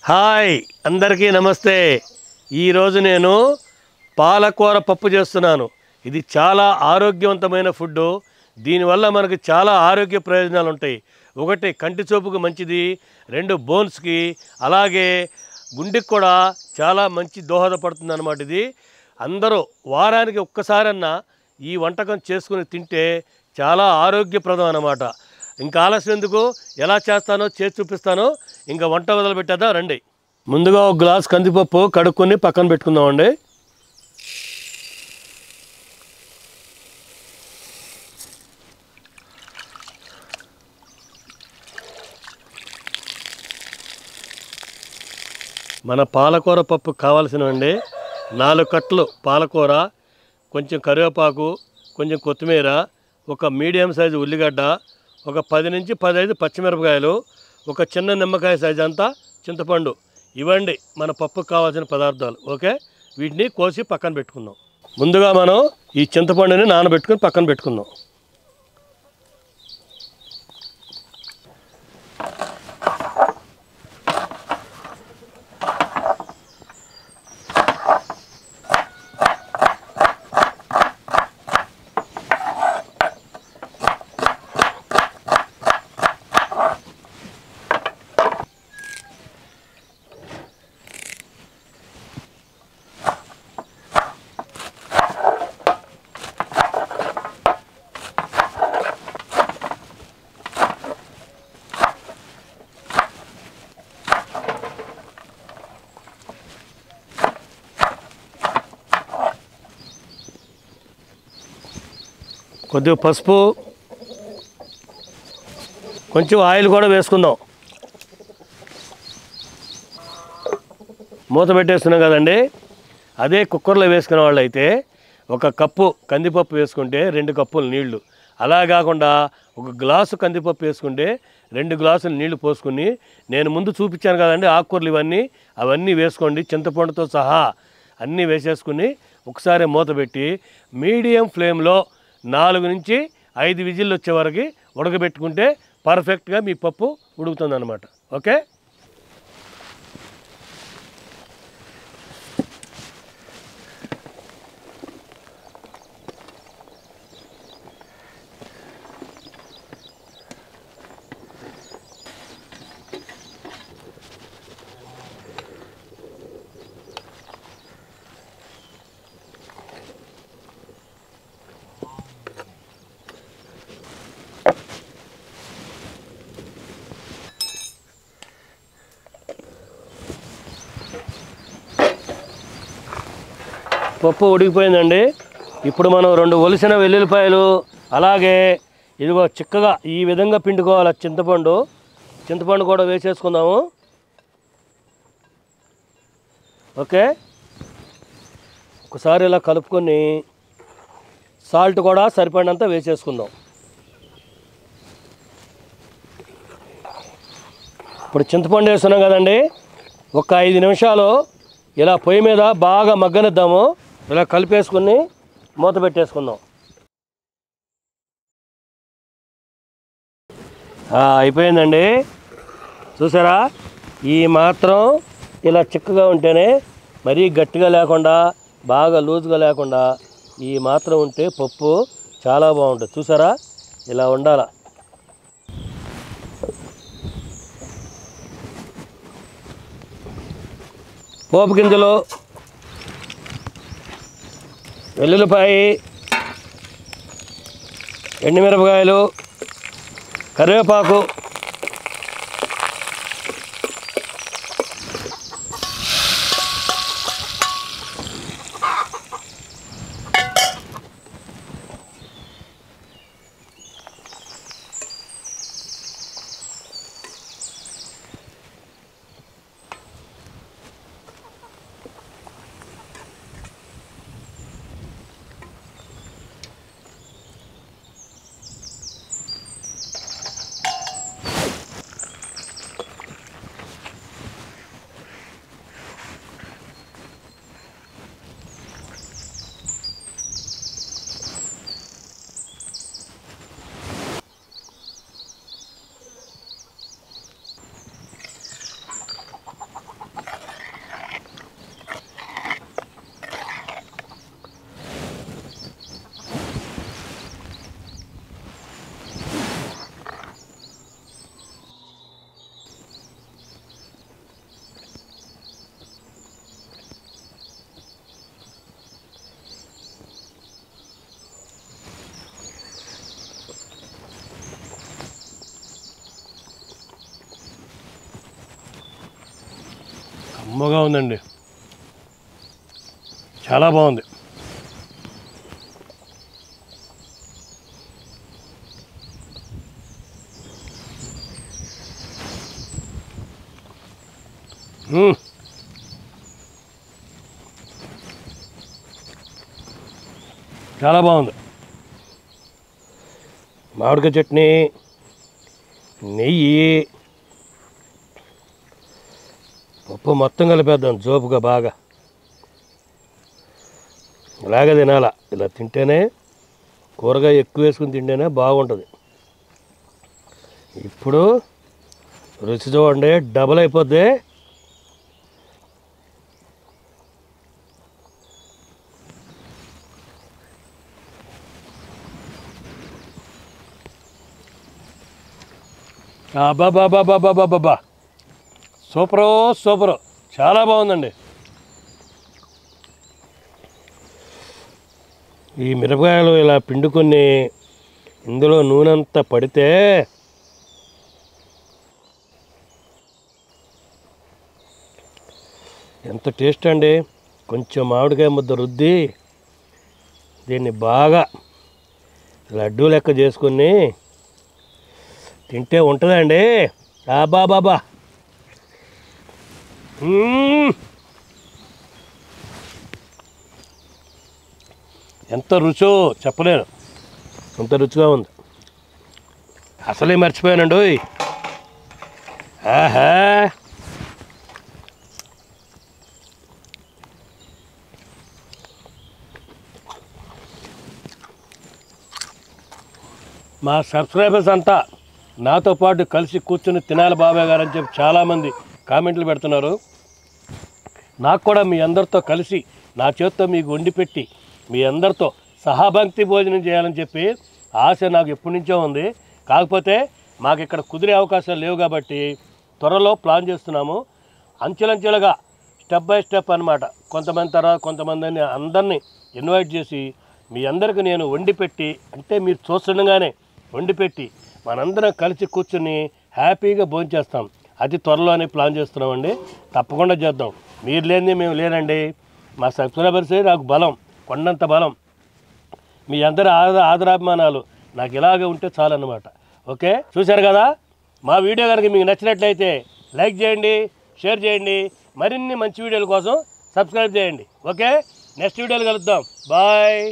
Hi అందరికీ నమస్తే. ఈరోజు నేను పాలకూర పప్పు చేస్తున్నాను. ఇది చాలా ఆరోగ్యవంతమైన ఫుడ్. దీనివల్ల మనకు చాలా ఆరోగ్య ప్రయోజనాలు ఉంటాయి. ఒకటి, కంటి చూపుకు మంచిది. రెండు, బోన్స్కి, అలాగే గుండెకి కూడా చాలా మంచి దోహదపడుతుంది అన్నమాట. ఇది అందరూ వారానికి ఒక్కసారన్నా ఈ వంటకం చేసుకుని తింటే చాలా ఆరోగ్యప్రదం అన్నమాట. ఇంకా ఆలస్యం ఎందుకు, ఎలా చేస్తానో చేసి చూపిస్తాను. ఇంకా వంట మొదలు పెట్టేద్దాం రండి. ముందుగా ఒక గ్లాస్ కందిపప్పు కడుక్కొని పక్కన పెట్టుకుందామండి. మన పాలకూర పప్పు కావాల్సినవండి 4 కట్టలు పాలకూర, కొంచెం కరివేపాకు, కొంచెం కొత్తిమీర, ఒక మీడియం సైజు ఉల్లిగడ్డ, ఒక 10 నుంచి 15 పచ్చిమిరపకాయలు, ఒక చిన్న నిమ్మకాయ సైజు అంతా చింతపండు. ఇవ్వండి మన పప్పుకు కావాల్సిన పదార్థాలు. ఓకే, వీటిని కోసి పక్కన పెట్టుకుందాం. ముందుగా మనం ఈ చింతపండుని నానబెట్టుకుని పక్కన పెట్టుకుందాం. కొద్దిగా పసుపు, కొంచెం ఆయిల్ కూడా వేసుకుందాం. మూత పెట్టేస్తున్నాం కదండి. అదే కుక్కర్లో వేసుకునే వాళ్ళు అయితే 1 కప్పు కందిపప్పు వేసుకుంటే 2 కప్పులు నీళ్లు, అలా కాకుండా 1 గ్లాసు కందిపప్పు వేసుకుంటే 2 గ్లాసులు నీళ్లు పోసుకుని, నేను ముందు చూపించాను కదండి ఆకుకూరలు అవన్నీ వేసుకోండి, చింతపండుతో సహా అన్నీ వేసేసుకుని ఒకసారి మూత పెట్టి మీడియం ఫ్లేమ్లో 4 నుంచి 5 విజిల్లు వచ్చే వరకు ఉడకబెట్టుకుంటే పర్ఫెక్ట్గా మీ పప్పు ఉడుకుతుంది అన్నమాట. ఓకే, పప్పు ఉడికిపోయిందండి. ఇప్పుడు మనం 2 ఒలిసిన వెల్లుల్లిపాయలు, అలాగే ఇదిగో చిక్కగా ఈ విధంగా పిండుకోవాలి చింతపండు కూడా వేసేసుకుందాము. ఓకే, ఒకసారి ఇలా కలుపుకొని సాల్ట్ కూడా సరిపడినంత వేసేసుకుందాం. ఇప్పుడు చింతపండు వేస్తున్నాం కదండి, ఒక 5 నిమిషాలు ఇలా పొయ్యి మీద బాగా మగ్గనిద్దాము. ఇలా కలిపేసుకుని మూత పెట్టేసుకుందాం. అయిపోయిందండి. చూసారా, ఈ మాత్రం ఇలా చిక్కగా ఉంటేనే, మరీ గట్టిగా లేకుండా బాగా లూజ్గా లేకుండా ఈ మాత్రం ఉంటే పప్పు చాలా బాగుంటుంది. చూసారా, ఇలా ఉండాల. పోపు గింజలు, వెల్లుల్లిపాయ, ఎండుమిరపకాయలు, కరివేపాకు, కమ్మగా ఉందండి, చాలా బాగుంది. చాలా బాగుంది. మామిడికాయ చట్నీ, నెయ్యి, పప్పు మొత్తం కలిపేద్దాం జోపుగా బాగా. ఇలాగే తినాలా, ఇలా తింటేనే కూరగాయ ఎక్కువ వేసుకుని తింటేనే బాగుంటుంది. ఇప్పుడు రుచి చూడండి, డబల్ అయిపోద్ది. అబ్బాబాబాబాబాబాబా, సూపరు సూపరు, చాలా బాగుందండి. ఈ మిరపకాయలు ఇలా పిండుకొని ఇందులో నూనె అంతా పడితే ఎంత టేస్ట్ అండి. కొంచెం మామిడికాయ ముద్ద రుద్ది దీన్ని బాగా లడ్డూ లెక్క చేసుకొని తింటే ఉంటుందండి. బాబా ఎంత రుచో చెప్పలేను, అంత రుచిగా ఉంది. అసలే మర్చిపోయానండి. ఆహా, మా సబ్స్క్రైబర్స్ అంతా నాతో పాటు కలిసి కూర్చుని తినాలి బాబాయ్ గారు అని చెప్పి చాలామంది కామెంట్లు పెడుతున్నారు. నాకు కూడా మీ అందరితో కలిసి నా చేతితో మీకు వండి పెట్టి మీ అందరితో సహభక్తి భోజనం చేయాలని చెప్పి ఆశ నాకు ఎప్పటి నుంచో ఉంది. కాకపోతే మాకు ఇక్కడ కుదిరే అవకాశాలు లేవు కాబట్టి త్వరలో ప్లాన్ చేస్తున్నాము. అంచెలంచెలుగా స్టెప్ బై స్టెప్ అనమాట. కొంతమంది తర్వాత కొంతమందిని అందరినీ ఇన్వైట్ చేసి మీ అందరికీ నేను వండి పెట్టి, అంటే మీరు చూస్తుండగానే వండి పెట్టి మనందరం కలిసి కూర్చుని హ్యాపీగా భోంచేస్తాం. అతి త్వరలోనే ప్లాన్ చేస్తున్నామండి. తప్పకుండా చేద్దాం. మీరు లేనిది మేము లేనండి. మా సబ్స్క్రైబర్సే నాకు బలం, కొండంత బలం. మీ అందరి ఆదరాభిమానాలు నాకు ఇలాగే ఉంటే చాలన్నమాట. ఓకే, చూశారు కదా. మా వీడియో కనుక మీకు నచ్చినట్లయితే లైక్ చేయండి, షేర్ చేయండి. మరిన్ని మంచి వీడియోల కోసం సబ్స్క్రైబ్ చేయండి. ఓకే, నెక్స్ట్ వీడియోలో కలుద్దాం. బాయ్.